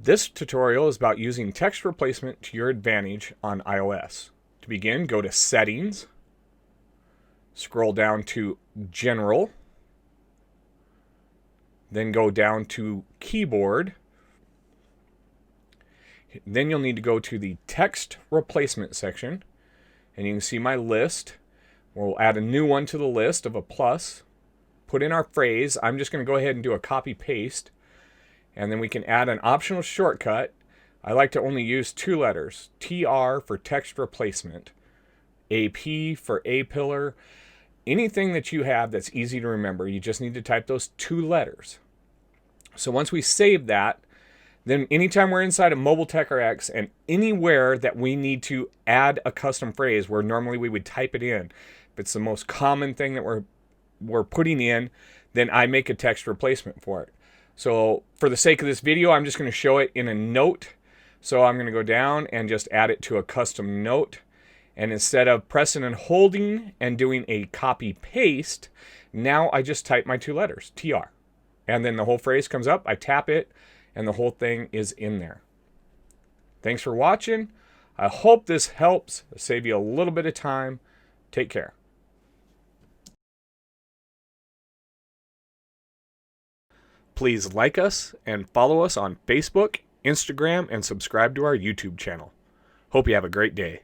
This tutorial is about using text replacement to your advantage on iOS. To begin, go to Settings, scroll down to General, then go down to Keyboard. Then you'll need to go to the Text Replacement section, and you can see my list. We'll add a new one to the list of a plus. Put in our phrase. I'm just going to go ahead and do a copy-paste. And then we can add an optional shortcut. I like to only use 2 letters. TR for text replacement. AP for A-pillar. Anything that you have that's easy to remember, you just need to type those 2 letters. So once we save that, then anytime we're inside of Mobile Tech RX and anywhere that we need to add a custom phrase where normally we would type it in, if it's the most common thing that we're putting in, then I make a text replacement for it. So for the sake of this video, I'm just going to show it in a note. So I'm going to go down and just add it to a custom note. And instead of pressing and holding and doing a copy paste, now I just type my 2 letters, TR. And then the whole phrase comes up, I tap it, and the whole thing is in there. Thanks for watching. I hope this helps save you a little bit of time. Take care. Please like us and follow us on Facebook, Instagram, and subscribe to our YouTube channel. Hope you have a great day.